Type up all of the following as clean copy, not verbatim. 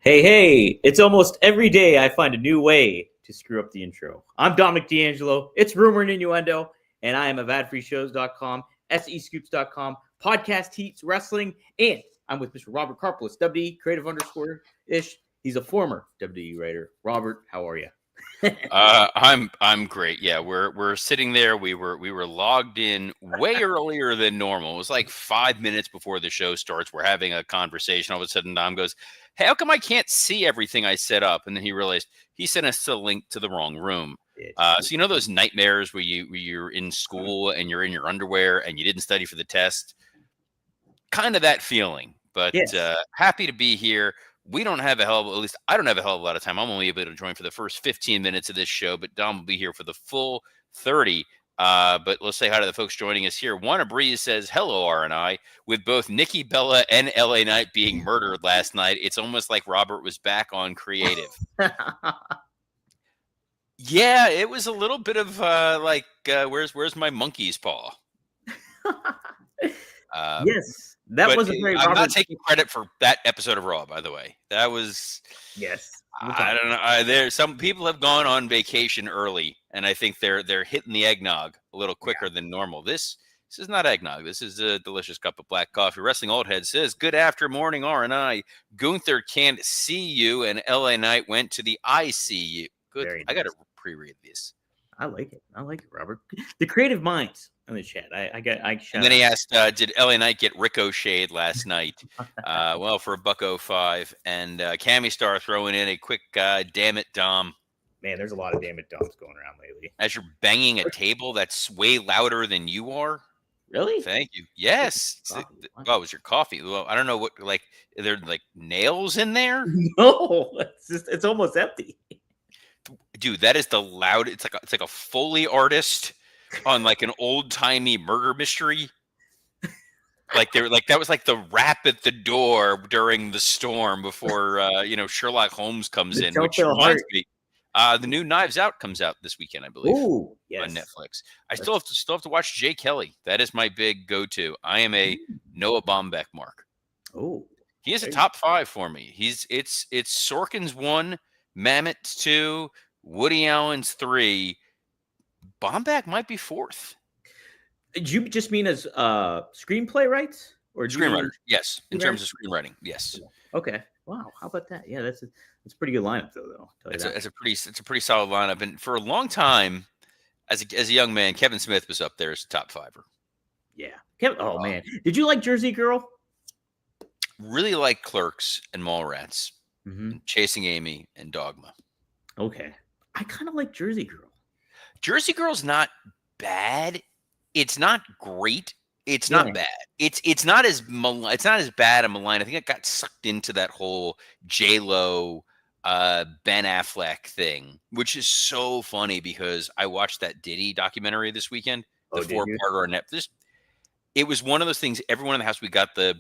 Hey, it's almost every day I find a new way to screw up the intro. I'm Dominic D'Angelo. It's Rumor and Innuendo, and I am of adfreeshows.com, SEScoops.com, Podcast Heats, Wrestling, and I'm with Mr. Robert Karpelis, WD creative _ish. He's a former WD writer. Robert, how are you? I'm great. Yeah, we're sitting there. We were logged in way earlier than normal. It was like 5 minutes before the show starts. We're having a conversation. All of a sudden, Dom goes, "Hey, how come I can't see everything I set up?" And then he realized he sent us a link to the wrong room. So you know those nightmares where you're in school and you're in your underwear and you didn't study for the test. Kind of that feeling. But Yes. happy to be here. We don't have at least I don't have a hell of a lot of time. I'm only able to join for the first 15 minutes of this show, but Dom will be here for the full 30. But let's say hi to the folks joining us here. Wanna Breeze says, hello, R&I. With both Nikki Bella and LA Knight being murdered last night, it's almost like Robert was back on creative. Yeah, it was a little bit of where's my monkey's paw? Yes. That was a great I'm Robert. not taking credit for that episode of Raw, by the way. That was Yes. I don't know. There's some people have gone on vacation early, and I think they're hitting the eggnog a little quicker than normal. This is not eggnog. This is a delicious cup of black coffee. Wrestling Old Head says, "Good after morning, R&I. Gunther can't see you, and LA Knight went to the ICU." Good. Very I got to nice. pre-read this. I like it, Robert. The creative minds in the chat. And then he asked, "Did LA Knight get ricocheted last night?" Well, for $1.05, and Cammy Star throwing in a quick, "Damn it, Dom." Man, there's a lot of damn it Doms going around lately. As you're banging a table that's way louder than you are. Really? Thank you. Yes. Oh, it was your coffee. Well, I don't know what, like, are there like nails in there? No, it's almost empty. Dude, that is the loud. It's like a Foley artist on like an old timey murder mystery. Like that was like the rap at the door during the storm before Sherlock Holmes comes in, which reminds me. The new Knives Out comes out this weekend, I believe. Ooh, yes. On Netflix. I still have to watch Jay Kelly. That is my big go-to. I am a Noah Baumbach mark. Oh, he is a top 5 for me. It's Sorkin's 1, Mamet's 2, Woody Allen's 3. Baumbach might be 4th. Do you just mean as screenplay rights or screenwriter? Yes, in terms of screenwriting, yes. Okay. Wow, how about that? Yeah, that's a pretty good lineup though. It's a pretty solid lineup, and for a long time, as a young man, Kevin Smith was up there as a top 5er. Yeah, Kevin. Oh man, did you like Jersey Girl? Really like Clerks and Mallrats, and Chasing Amy and Dogma. Okay, I kind of like Jersey Girl. Jersey Girl's not bad. It's not great. It's not bad. It's not as bad a malign. I think it got sucked into that whole J-Lo, Ben Affleck thing, which is so funny because I watched that Diddy documentary this weekend, the 4-parter on Netflix. It was one of those things. Everyone in the house, we got the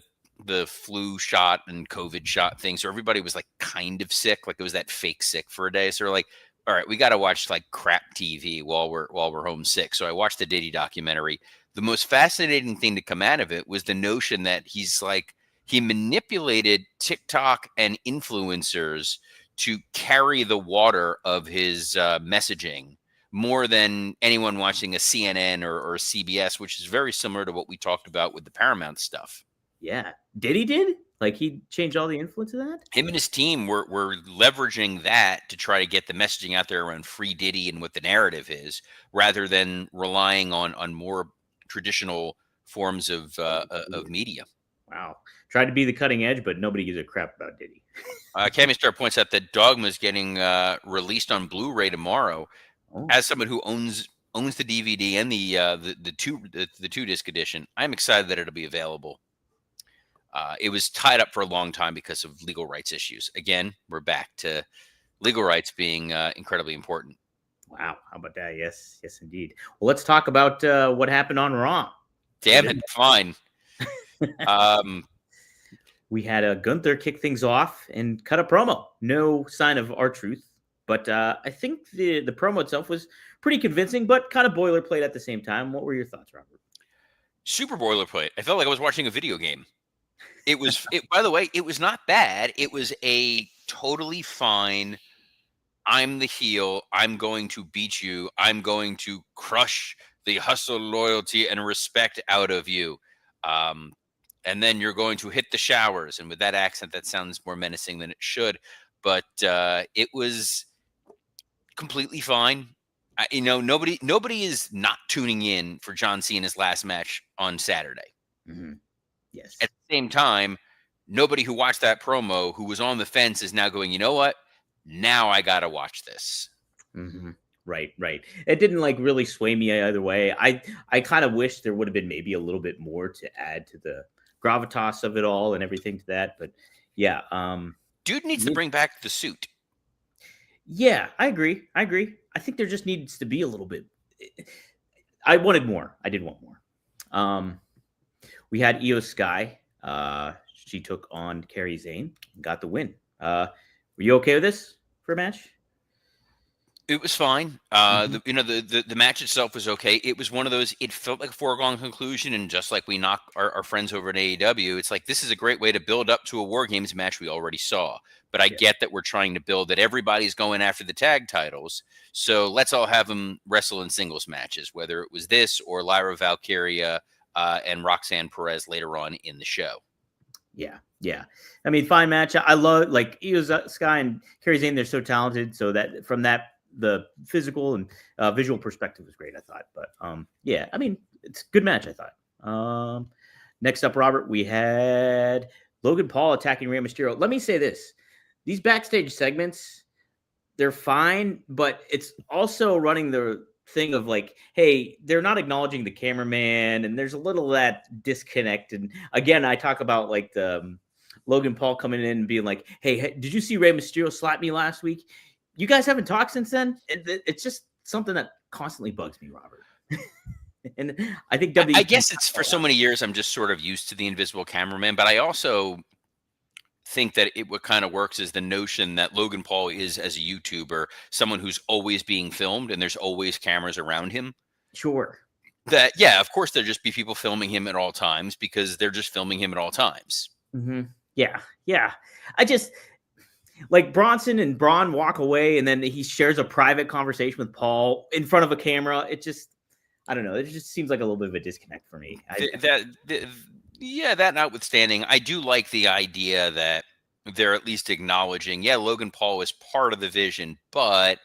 flu shot and COVID shot thing, so everybody was like kind of sick, like it was that fake sick for a day. So we're like, all right, we got to watch like crap TV while we're home sick. So I watched the Diddy documentary. The most fascinating thing to come out of it was the notion that he manipulated TikTok and influencers to carry the water of his messaging more than anyone watching a CNN or CBS, which is very similar to what we talked about with the Paramount stuff. Yeah. Diddy did? Like he changed all the influence of that? Him and his team were leveraging that to try to get the messaging out there around free Diddy and what the narrative is, rather than relying on more traditional forms of media. Wow. Tried to be the cutting edge, but nobody gives a crap about Diddy. Cammy Star points out that Dogma is getting released on Blu-ray tomorrow. Oh. As someone who owns the DVD and the two disc edition, I'm excited that it'll be available. It was tied up for a long time because of legal rights issues. Again, we're back to legal rights being incredibly important. Wow. How about that? Yes, indeed. Well, let's talk about what happened on Raw. Damn it. Fine. We had Gunther kick things off and cut a promo. No sign of R-Truth, but I think the promo itself was pretty convincing, but kind of boilerplate at the same time. What were your thoughts, Robert? Super boilerplate. I felt like I was watching a video game. By the way, it was not bad. It was a totally fine. I'm the heel. I'm going to beat you. I'm going to crush the hustle, loyalty, and respect out of you. And then you're going to hit the showers. And with that accent, that sounds more menacing than it should. But it was completely fine. Nobody is not tuning in for John Cena's last match on Saturday. Mm-hmm. Yes. At the same time, nobody who watched that promo who was on the fence is now going, you know what? Now I got to watch this. Mm-hmm. Right. It didn't like really sway me either way. I kind of wish there would have been maybe a little bit more to add to the gravitas of it all and everything to that. But yeah, dude needs to bring back the suit. Yeah, I agree. I think there just needs to be a little bit. I wanted more. I did want more. We had Io Sky. She took on Kairi Sane and got the win. Were you okay with this for a match? It was fine. The match itself was okay. It was one of those, it felt like a foregone conclusion. And just like we knock our friends over at AEW, it's like, this is a great way to build up to a War Games match we already saw. But I get that we're trying to build that everybody's going after the tag titles. So let's all have them wrestle in singles matches, whether it was this or Lyra Valkyria and Roxanne Perez later on in the show. Yeah. I mean, fine match. I love like Io Sky and Kairi Sane. They're so talented. So that from that, the physical and visual perspective was great, I thought. But yeah, I mean, it's a good match, I thought. Next up, Robert, we had Logan Paul attacking Rey Mysterio. Let me say this. These backstage segments, they're fine, but it's also running the thing of like, hey, they're not acknowledging the cameraman, and there's a little of that disconnect. And again, I talk about like the Logan Paul coming in and being like, hey, did you see Rey Mysterio slap me last week? You guys haven't talked since then? It's just something that constantly bugs me, Robert. And I think I guess it's for so many years I'm just sort of used to the invisible cameraman, but I also think that what kind of works is the notion that Logan Paul is, as a YouTuber, someone who's always being filmed and there's always cameras around him. Sure. That, yeah, of course there'll just be people filming him at all times because they're just filming him at all times. Mm-hmm. Yeah. I just... like Bronson and Braun walk away and then he shares a private conversation with Paul in front of a camera. It just, I don't know. It just seems like a little bit of a disconnect for me. That notwithstanding, I do like the idea that they're at least acknowledging, Logan Paul is part of the vision, but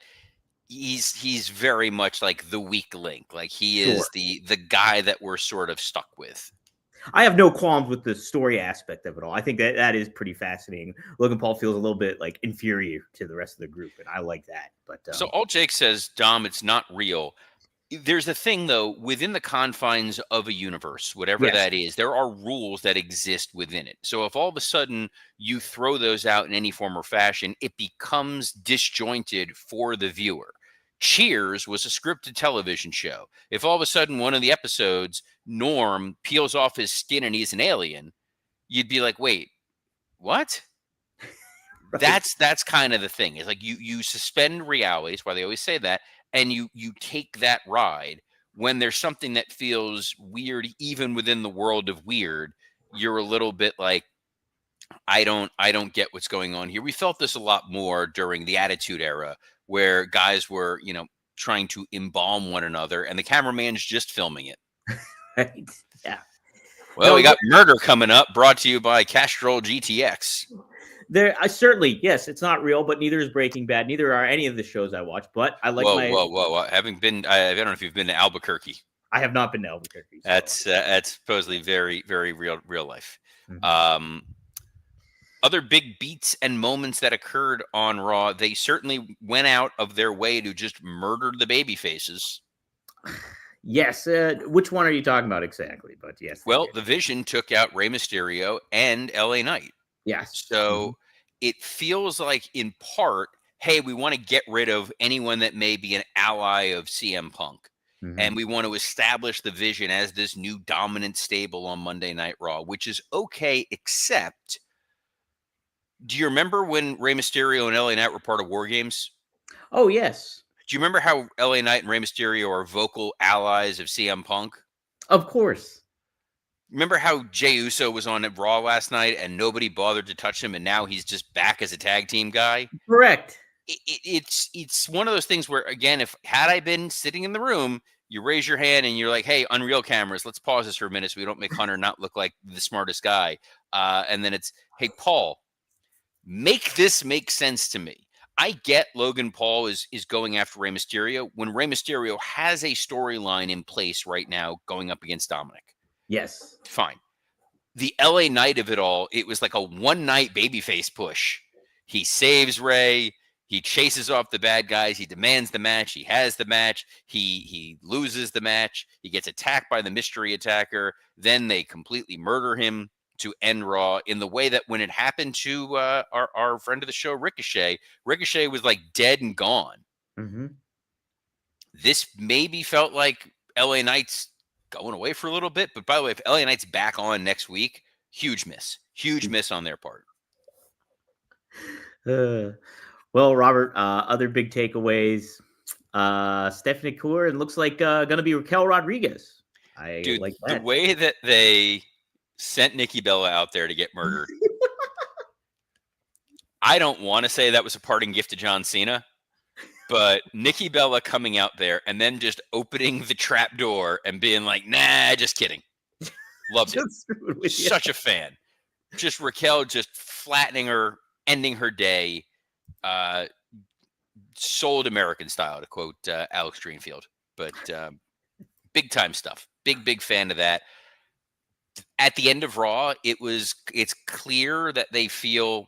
he's very much like the weak link. Like he is the guy that we're sort of stuck with. I have no qualms with the story aspect of it all. I think that is pretty fascinating. Logan Paul feels a little bit like inferior to the rest of the group, and I like that. But so all Jake says, Dom, it's not real. There's a thing, though, within the confines of a universe, whatever that is, there are rules that exist within it. So if all of a sudden you throw those out in any form or fashion, it becomes disjointed for the viewer. Cheers was a scripted television show. If all of a sudden one of the episodes, Norm peels off his skin and he's an alien, you'd be like, wait, what? Right. That's kind of the thing. It's like you suspend reality. That's why they always say that. And you take that ride when there's something that feels weird, even within the world of weird. You're a little bit like, I don't get what's going on here. We felt this a lot more during the Attitude Era, where guys were, trying to embalm one another, and the cameraman's just filming it. Right? Yeah. Well, we got Murder coming up, brought to you by Castrol GTX. I certainly, yes, it's not real, but neither is Breaking Bad. Neither are any of the shows I watch. But I like Whoa! I don't know if you've been to Albuquerque. I have not been to Albuquerque. So. That's supposedly very, very real life. Mm-hmm. Other big beats and moments that occurred on Raw, they certainly went out of their way to just murder the baby faces. Yes. Which one are you talking about exactly? But yes. Well, the Vision took out Rey Mysterio and LA Knight. Yes. So it feels like, in part, hey, we want to get rid of anyone that may be an ally of CM Punk. Mm-hmm. And we want to establish the Vision as this new dominant stable on Monday Night Raw, which is okay, except... do you remember when Rey Mysterio and LA Knight were part of War Games? Oh, yes. Do you remember how LA Knight and Rey Mysterio are vocal allies of CM Punk? Of course. Remember how Jey Uso was on Raw last night and nobody bothered to touch him, and now he's just back as a tag team guy? Correct. It's one of those things where, again, if had I been sitting in the room, you raise your hand and you're like, "Hey, Unreal cameras, let's pause this for a minute so we don't make Hunter not look like the smartest guy." And then it's, "Hey, Paul, make this make sense to me." I get Logan Paul is going after Rey Mysterio when Rey Mysterio has a storyline in place right now going up against Dominic. Yes. Fine. The LA Knight of it all, it was like a one-night babyface push. He saves Rey. He chases off the bad guys. He demands the match. He has the match. He loses the match. He gets attacked by the mystery attacker. Then they completely murder him to end Raw in the way that when it happened to our friend of the show, Ricochet was like dead and gone. Mm-hmm. This maybe felt like LA Knight's going away for a little bit. But by the way, if LA Knight's back on next week, huge miss on their part. Well, Robert, other big takeaways. Stephanie Kaur, and looks like going to be Raquel Rodriguez. Dude, like that. The way that they sent Nikki Bella out there to get murdered. I don't want to say that was a parting gift to John Cena, but Nikki Bella coming out there and then just opening the trap door and being like, "Nah, just kidding." Loved it. Such a fan. Just Raquel just flattening her, ending her day. Sold American style, to quote Alex Greenfield. But big time stuff. Big fan of that. At the end of Raw, it's clear that they feel,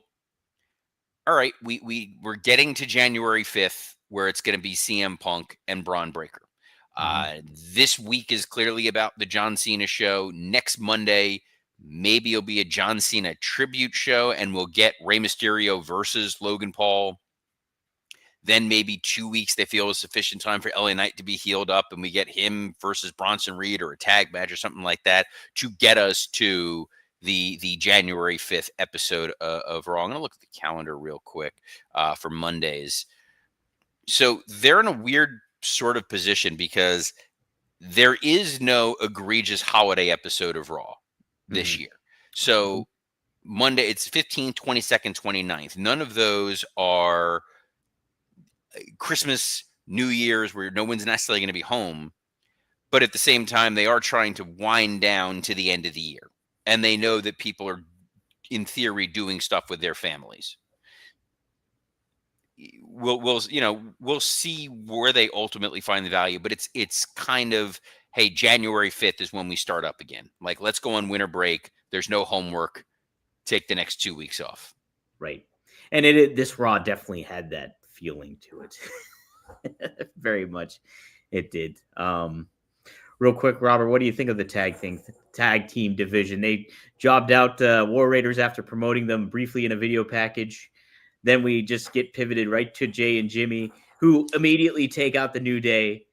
all right, we're getting to January 5th where it's going to be CM Punk and Braun Breaker. This week is clearly about the John Cena show. Next Monday, maybe it'll be a John Cena tribute show, and we'll get Rey Mysterio versus Logan Paul. Then maybe 2 weeks they feel is sufficient time for LA Knight to be healed up, and we get him versus Bronson Reed or a tag match or something like that to get us to the January 5th episode of Raw. I'm going to look at the calendar real quick for Mondays. So they're in a weird sort of position because there is no egregious holiday episode of Raw this year. So Monday, it's 15th, 22nd, 29th. None of those are Christmas, New Year's, where no one's necessarily going to be home. But at the same time, they are trying to wind down to the end of the year. And they know that people are, in theory, doing stuff with their families. We'll see where they ultimately find the value, but it's kind of, hey, January 5th is when we start up again. Like, let's go on winter break. There's no homework. Take the next 2 weeks off. Right. And this Raw definitely had that feeling to it. Very much it did. Real quick, Robert, what do you think of the tag team division? They jobbed out War Raiders after promoting them briefly in a video package. Then we just get pivoted right to Jay and Jimmy, who immediately take out the New Day.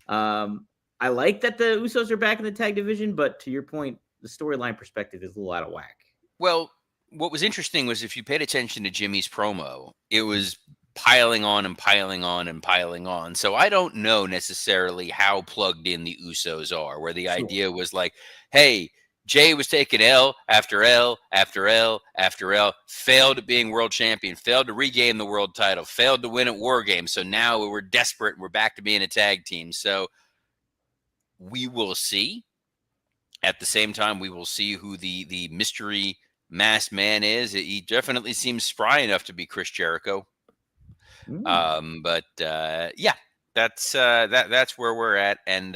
I like that the Usos are back in the tag division, but to your point, the storyline perspective is a little out of whack. Well, what was interesting was if you paid attention to Jimmy's promo, it was piling on and piling on and piling on. So I don't know necessarily how plugged in the Usos are, where the idea was like, hey, Jay was taking L after L after L after L, failed at being world champion, failed to regain the world title, failed to win at War Games. So now we're desperate and we're back to being a tag team. So we will see. At the same time, we will see who the mystery masked man is. He definitely seems spry enough to be Chris Jericho. But yeah, that's where we're at. And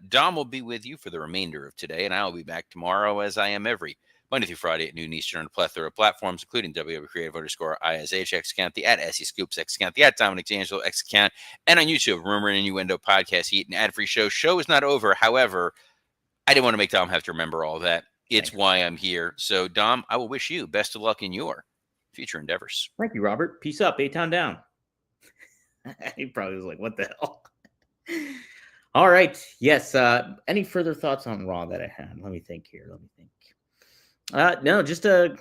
Dom will be with you for the remainder of today, and I'll be back tomorrow, as I am every Monday through Friday at noon Eastern on a plethora of platforms, including WWCreative_ISH X account, the @SE Scoops X account, the @Dominic D'Angelo X account, and on YouTube, Rumor and Innuendo Podcast Heat, an ad-free show. Show is not over. However, I didn't want to make Dom have to remember all that. It's why I'm here. So, Dom, I will wish you best of luck in your future endeavors. Thank you, Robert. Peace up. A-Town down. He probably was like, what the hell? All right. Yes. Any further thoughts on Raw that I had? Let me think here. No, just I'm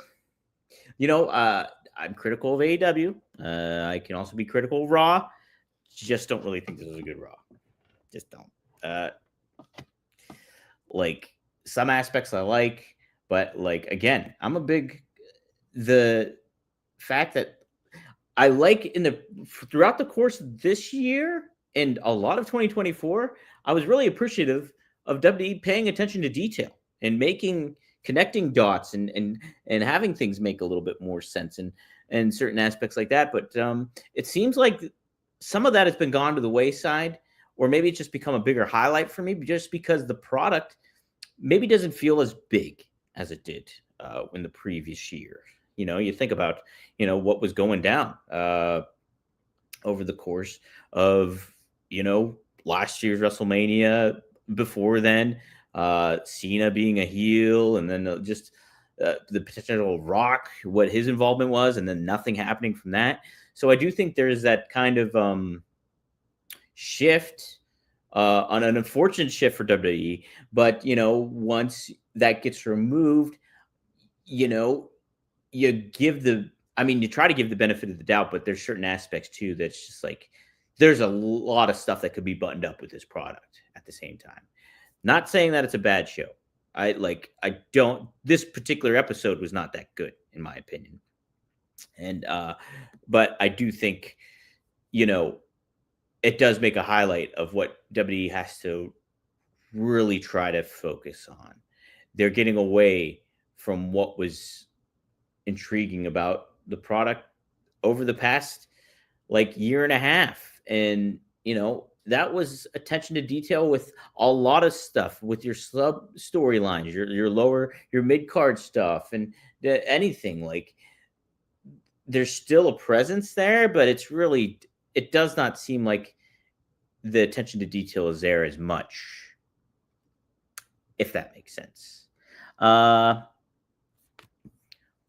critical of AEW. I can also be critical of Raw. Just don't really think this is a good Raw. Just don't. some aspects I like, but like again, I'm a big the fact that I like in the throughout the course of this year and a lot of 2024, I was really appreciative of WWE paying attention to detail and making connecting dots and having things make a little bit more sense and certain aspects like that. But it seems like some of that has been gone to the wayside, or maybe it's just become a bigger highlight for me, just because the product maybe doesn't feel as big as it did in the previous year. You think about what was going down over the course of last year's WrestleMania. Before then, Cena being a heel, and then just the potential Rock, what his involvement was, and then nothing happening from that. So I do think there's that kind of shift, on an unfortunate shift for WWE. But once that gets removed, you know, you give the I mean, you try to give the benefit of the doubt, but there's certain aspects too that's just like there's a lot of stuff that could be buttoned up with this product at the same time. Not saying that it's a bad show. I don't this particular episode was not that good in my opinion. And but I do think, you know, it does make a highlight of what WWE has to really try to focus on. They're getting away from what was intriguing about the product over the past like year and a half. And, that was attention to detail with a lot of stuff with your sub storylines, your mid card stuff, and anything like there's still a presence there, but it does not seem like the attention to detail is there as much, if that makes sense.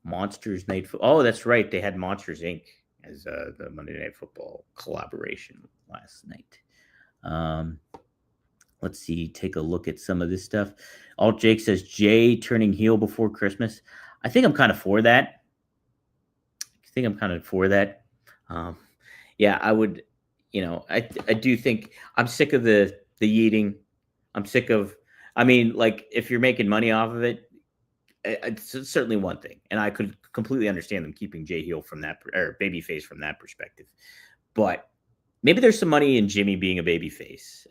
Monsters Night Oh, that's right. They had Monsters Inc. as the Monday Night Football collaboration last night. Let's see. Take a look at some of this stuff. Alt Jake says Jay turning heel before Christmas. I think I'm kind of for that. Yeah, I would. I do think I'm sick of the eating. I'm sick of. I mean, like if you're making money off of it, it's certainly one thing, and I could completely understand them keeping Jay heel from that or babyface from that perspective. But maybe there's some money in Jimmy being a babyface.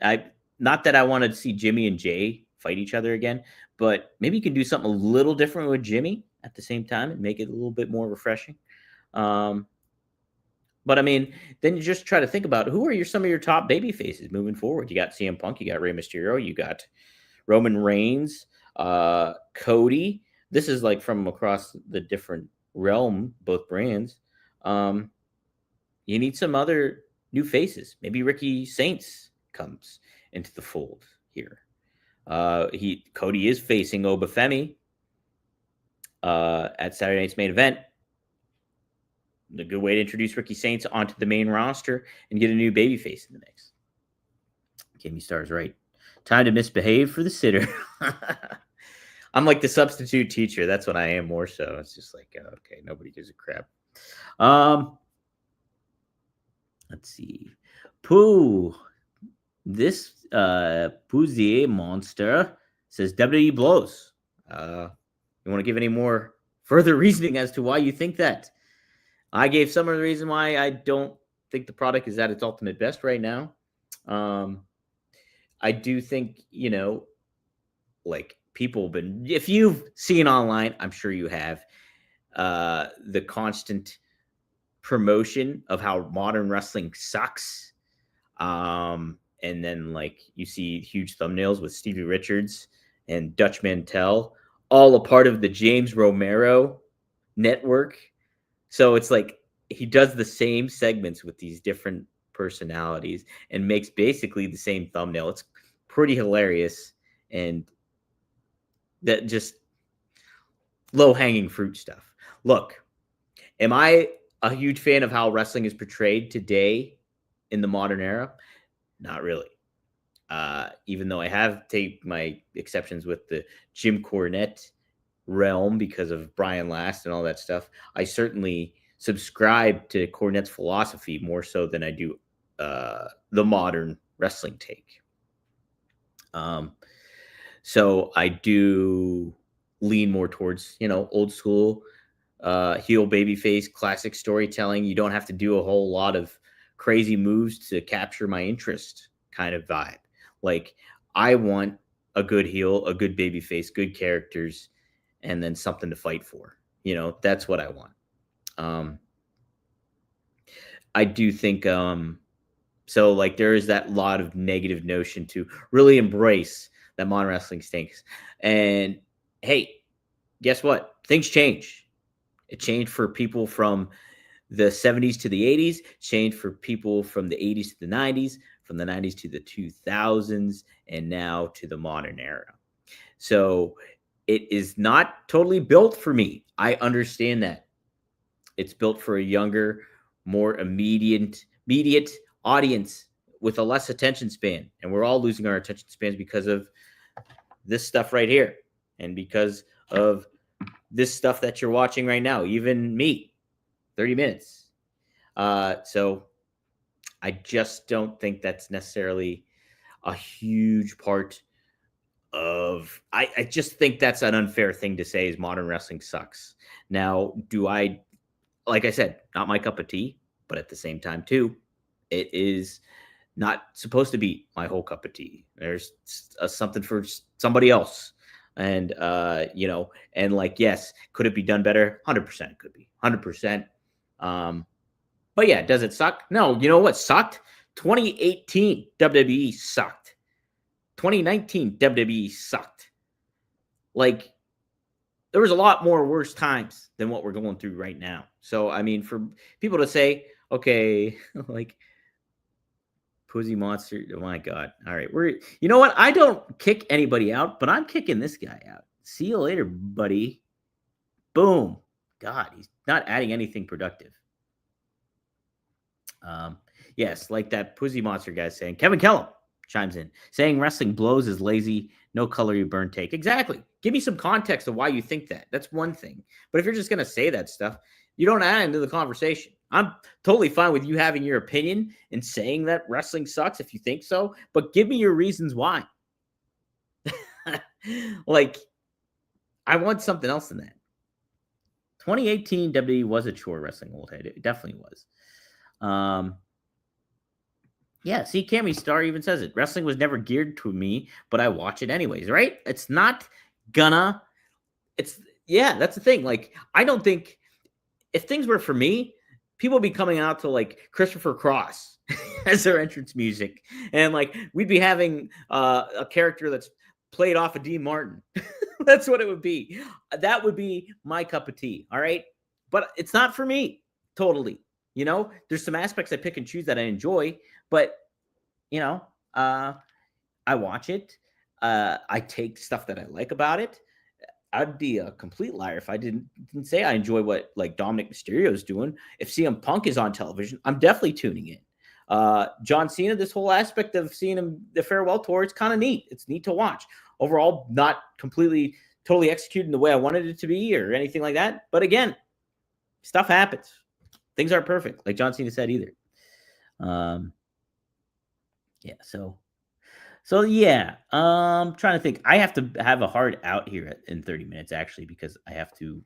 Not that I want to see Jimmy and Jay fight each other again, but maybe you can do something a little different with Jimmy at the same time and make it a little bit more refreshing. But I mean, then you just try to think about who are some of your top baby faces moving forward. You got CM Punk, you got Rey Mysterio, you got Roman Reigns, Cody. This is like from across the different realm, both brands. You need some other new faces. Maybe Ricky Saints comes into the fold here. Cody is facing Obafemi at Saturday night's main event. A good way to introduce Ricky Saints onto the main roster and get a new babyface in the mix. Kimmy Star's right. Time to misbehave for the sitter. I'm like the substitute teacher. That's what I am more so. It's just like, okay, nobody gives a crap. Let's see. Pooh. This Pouzier monster says WWE blows. You want to give any more further reasoning as to why you think that? I gave some of the reason why I don't think the product is at its ultimate best right now. I do think, like people have been, if you've seen online, I'm sure you have, the constant promotion of how modern wrestling sucks. And then like you see huge thumbnails with Stevie Richards and Dutch Mantel, all a part of the James Romero network. So it's like he does the same segments with these different personalities and makes basically the same thumbnail. It's pretty hilarious, and that just low-hanging fruit stuff. Look, am I a huge fan of how wrestling is portrayed today in the modern era? Not really. Even though I have taken my exceptions with the Jim Cornette realm because of Brian Last and all that stuff, I certainly subscribe to Cornette's philosophy more so than I do the modern wrestling take. So I do lean more towards, old school heel babyface classic storytelling. You don't have to do a whole lot of crazy moves to capture my interest kind of vibe. Like I want a good heel, a good babyface, good characters, and then something to fight for. That's what I want. Um, I do think so like there is that lot of negative notion to really embrace that modern wrestling stinks. And hey, guess what? Things change. It changed for people from the 70s to the 80s, changed for people from the 80s to the 90s, from the 90s to the 2000s, and now to the modern era. So it is not totally built for me. I understand that. It's built for a younger, more immediate audience with a less attention span. And we're all losing our attention spans because of this stuff right here and because of this stuff that you're watching right now, even me, 30 minutes. So I just don't think that's necessarily a huge part of, I just think that's an unfair thing to say is modern wrestling sucks. Now, like I said, not my cup of tea, but at the same time too, it is not supposed to be my whole cup of tea. There's something for somebody else. And, and like, yes, could it be done better? 100% could be 100%. But yeah, does it suck? No, you know what sucked? 2018 WWE sucked. 2019 WWE sucked. Like, there was a lot more worse times than what we're going through right now. So, I mean, for people to say, okay, like, Pussy Monster, oh my God. All right. You know what? I don't kick anybody out, but I'm kicking this guy out. See you later, buddy. Boom. God, he's not adding anything productive. Yes, like that Pussy Monster guy saying, Kevin Kellum chimes in, saying wrestling blows is lazy, no color you burn take. Exactly. Give me some context of why you think that. That's one thing. But if you're just going to say that stuff, you don't add into the conversation. I'm totally fine with you having your opinion and saying that wrestling sucks if you think so, but give me your reasons why. Like, I want something else than that. 2018 WWE was a chore wrestling old head. It definitely was. Yeah, see, Cammy Star even says it. Wrestling was never geared to me, but I watch it anyways, right? It's not gonna. That's the thing. Like, I don't think if things were for me, people would be coming out to like Christopher Cross as their entrance music, and like we'd be having a character that's played off of Dean Martin. That's what it would be. That would be my cup of tea. All right, but it's not for me totally. There's some aspects I pick and choose that I enjoy, but I watch it. I take stuff that I like about it. I'd be a complete liar if I didn't say I enjoy what like Dominic Mysterio is doing. If CM Punk is on television, I'm definitely tuning in. John Cena, this whole aspect of seeing him the farewell tour, it's kind of neat. It's neat to watch. Overall, not completely, totally executing the way I wanted it to be or anything like that. But again, stuff happens. Things aren't perfect, like John Cena said either. Yeah, so yeah, trying to think. I have to have a hard out here in 30 minutes actually because I have to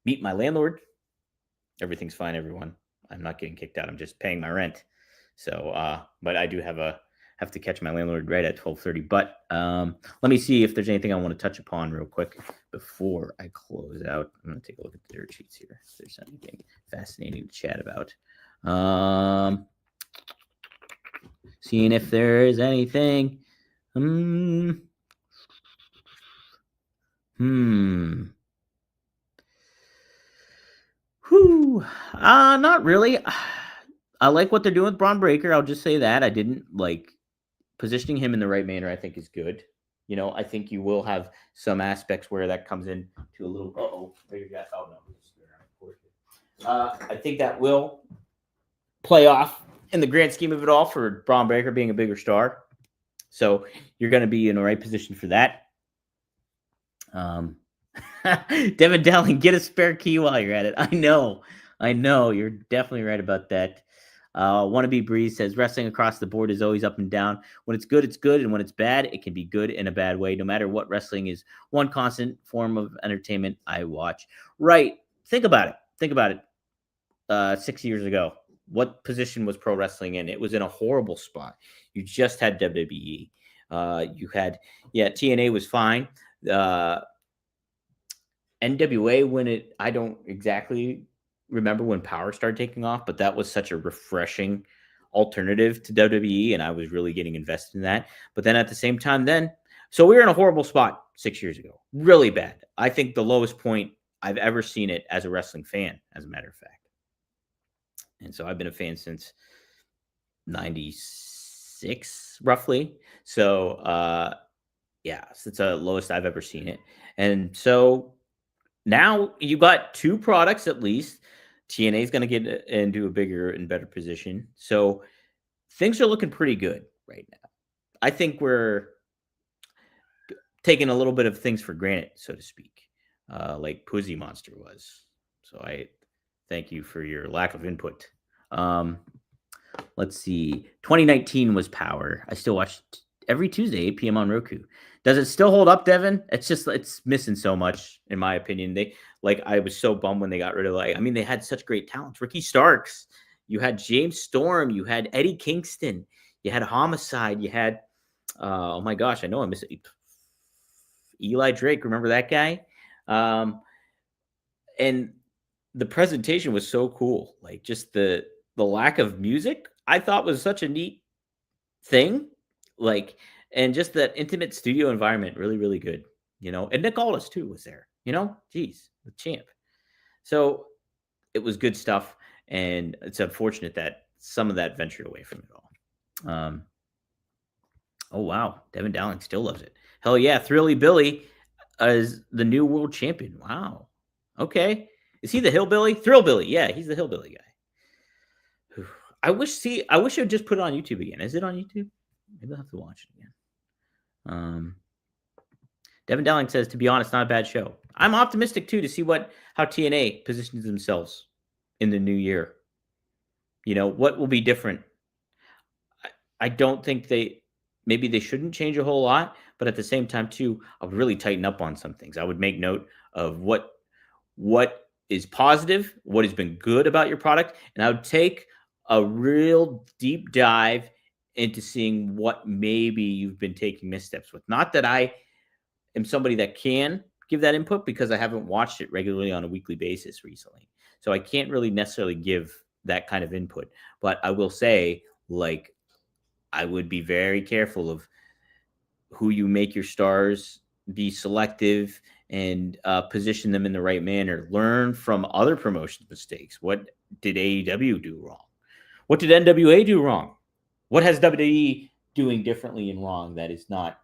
meet my landlord. Everything's fine, everyone. I'm not getting kicked out. I'm just paying my rent. So, but I do have to catch my landlord right at 12:30. But let me see if there's anything I want to touch upon real quick before I close out. I'm going to take a look at the dirt sheets here. If there's anything fascinating to chat about. Seeing if there is anything. Not really. I like what they're doing with Braun Breaker. I'll just say that. I didn't like positioning him in the right manner, I think is good. I think you will have some aspects where that comes in to a little. I think that will play off in the grand scheme of it all for Braun Breaker being a bigger star. So you're going to be in the right position for that. Devin Dowling, get a spare key while you're at it. I know. You're definitely right about that. Wannabe Breeze says wrestling across the board is always up and down. When it's good, it's good, and when it's bad, it can be good in a bad way. No matter what, wrestling is one constant form of entertainment I watch. Right? Think about it. Think about it. 6 years ago, what position was pro wrestling in? It was in a horrible spot. You just had WWE. You had TNA was fine. NWA I don't exactly remember when Power started taking off, but that was such a refreshing alternative to WWE, and I was really getting invested in that. But then at the same time, so we were in a horrible spot 6 years ago, really bad. I think the lowest point I've ever seen it as a wrestling fan, as a matter of fact. And so I've been a fan since 96, roughly. So, it's the lowest I've ever seen it. And so now you got two products at least. TNA is going to get into a bigger and better position. So things are looking pretty good right now. I think we're taking a little bit of things for granted, so to speak, like Pussy Monster was. So I thank you for your lack of input. Let's see. 2019 was Power. I still watch every Tuesday, 8 p.m. on Roku. Does it still hold up, Devin? It's missing so much, in my opinion. I was so bummed when they got rid of they had such great talents. Ricky Starks, you had James Storm, you had Eddie Kingston, you had Homicide, you had oh my gosh, I know I miss it. Eli Drake, remember that guy? And the presentation was so cool. Like just the lack of music, I thought was such a neat thing. And just that intimate studio environment, really, really good. And Nick Aldis too was there. Geez, the champ. So it was good stuff, and it's unfortunate that some of that ventured away from it all. Oh wow, Devin Dowling still loves it. Hell yeah, Thrilly Billy is the new world champion. Wow. Okay, is he the hillbilly? Thrill Billy, yeah, he's the hillbilly guy. I wish I'd just put it on YouTube again. Is it on YouTube? Maybe I'll have to watch it again. Devin Dowling says, to be honest, not a bad show. I'm optimistic too to see how TNA positions themselves in the new year. What will be different. I don't think maybe they shouldn't change a whole lot, but at the same time too, I would really tighten up on some things. I would make note of what is positive, what has been good about your product, and I would take a real deep dive into seeing what maybe you've been taking missteps with. Not that I am somebody that can give that input because I haven't watched it regularly on a weekly basis recently. So I can't really necessarily give that kind of input. But I will say, I would be very careful of who you make your stars, be selective, and position them in the right manner. Learn from other promotions' mistakes. What did AEW do wrong? What did NWA do wrong? What has WWE doing differently and wrong that is not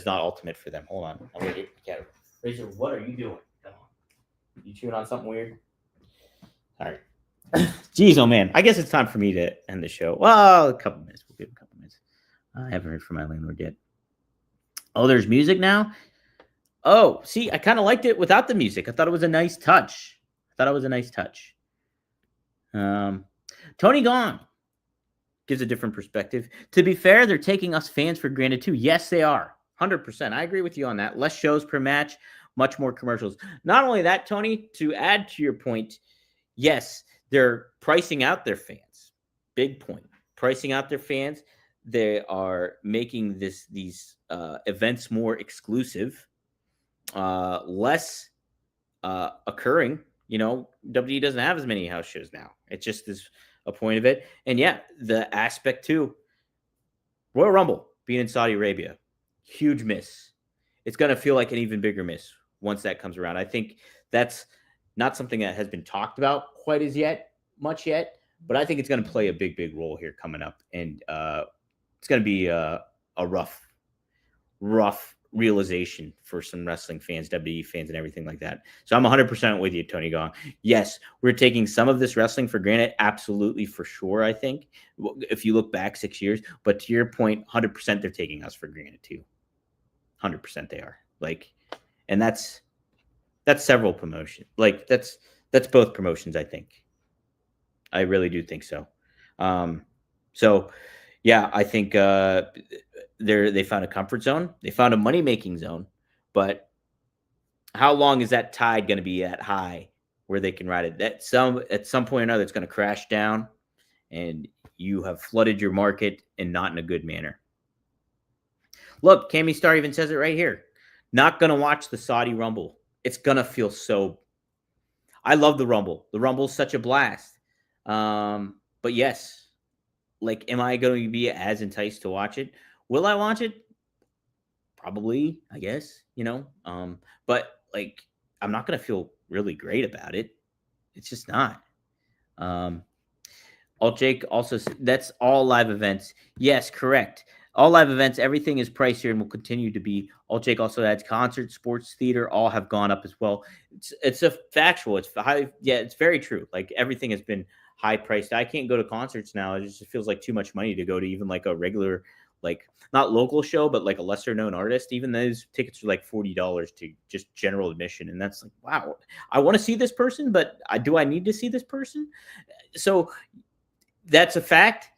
ultimate for them? Hold on. I'm going to get the cat. Razor, what are you doing? Come on. You chewing on something weird? All right. Jeez, oh man. I guess it's time for me to end the show. Well, a couple minutes. We'll give him a couple minutes. I haven't heard from my landlord yet. Oh, there's music now? Oh, see, I kind of liked it without the music. I thought it was a nice touch. Tony Gong gives a different perspective. To be fair, they're taking us fans for granted too. Yes, they are. 100%. I agree with you on that. Less shows per match, much more commercials. Not only that, Tony, to add to your point, yes, they're pricing out their fans. Big point. Pricing out their fans. They are making these events more exclusive, less occurring. WWE doesn't have as many house shows now. It just is a point of it. And yeah, the aspect too. Royal Rumble being in Saudi Arabia, huge miss. It's going to feel like an even bigger miss once that comes around. I think that's not something that has been talked about quite as much yet, but I think it's going to play a big, big role here coming up. And it's going to be a rough realization for some wrestling fans, WWE fans, and everything like that. So I'm 100% with you, Tony Gong. Yes, we're taking some of this wrestling for granted. Absolutely, for sure, I think, if you look back 6 years. But to your point, 100% they're taking us for granted too. 100% they are. And that's several promotions. That's both promotions, I think. I really do think so. So yeah, I think they found a comfort zone. They found a money making zone, but how long is that tide going to be at high where they can ride it? That some at some point or another, it's going to crash down, and you have flooded your market and not in a good manner. Look, Cammy Star even says it right here. Not going to watch the Saudi Rumble. It's going to feel so. I love the Rumble. The Rumble's such a blast. But yes, like, am I going to be as enticed to watch it? Will I watch it? Probably, I guess, but like, I'm not going to feel really great about it. It's just not. Um, Alt Jake also, that's all live events. Yes, correct. All live events, everything is pricier and will continue to be. Alt Jake also adds concerts, sports, theater, all have gone up as well. It's a factual. It's high. Yeah, it's very true. Like, everything has been high priced. I can't go to concerts now. It just feels like too much money to go to even like a regular, like, not local show, but like a lesser known artist. Even those tickets are like $40 to just general admission, and that's like, wow. I want to see this person, but do I need to see this person? So that's a fact.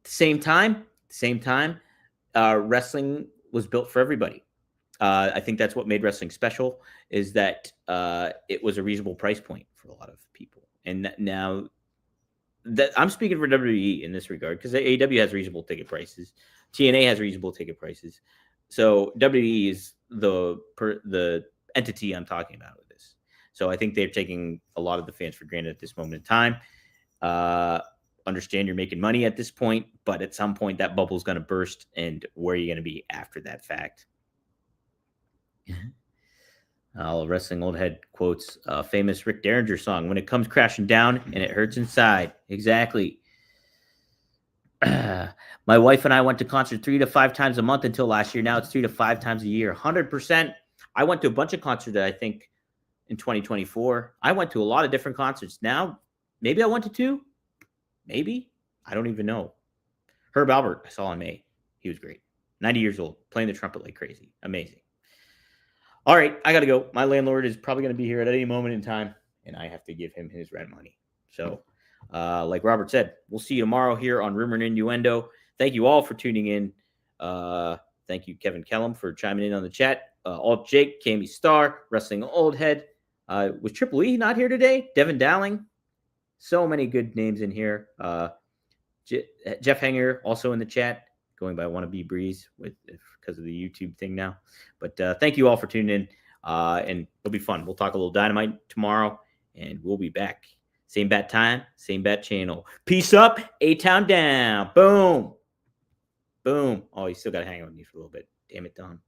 Same time, wrestling was built for everybody. I think that's what made wrestling special, is that it was a reasonable price point for a lot of people. And now that I'm speaking for WWE in this regard, because AEW has reasonable ticket prices, TNA has reasonable ticket prices, so WWE is the entity I'm talking about with this. So I think they're taking a lot of the fans for granted at this moment in time. Understand you're making money at this point, but at some point that bubble is going to burst, and where are you going to be after that fact? Wrestling old head quotes famous Rick Derringer song, "When it comes crashing down and it hurts inside." Exactly. My wife and I went to concert 3 to 5 times a month until last year. Now it's 3 to 5 times a year. 100%. I went to a bunch of concerts that I think in 2024. I went to a lot of different concerts. Now, maybe I went to 2. Maybe. I don't even know. Herb Albert, I saw in May. He was great. 90 years old, playing the trumpet like crazy. Amazing. All right, I got to go. My landlord is probably going to be here at any moment in time, and I have to give him his rent money. So, like Robert said, we'll see you tomorrow here on Rumor and Innuendo. Thank you all for tuning in. Thank you, Kevin Kellum, for chiming in on the chat. Alt Jake, Cammy Star, Wrestling Old Head. Was Triple E not here today? Devin Dowling. So many good names in here. Jeff Hanger also in the chat, going by Wannabe Breeze because of the YouTube thing now. But thank you all for tuning in, and it'll be fun. We'll talk a little Dynamite tomorrow, and we'll be back. Same bat time, same bat channel. Peace up, A-Town down. Boom. Boom. Oh, you still got to hang out with me for a little bit. Damn it, Don.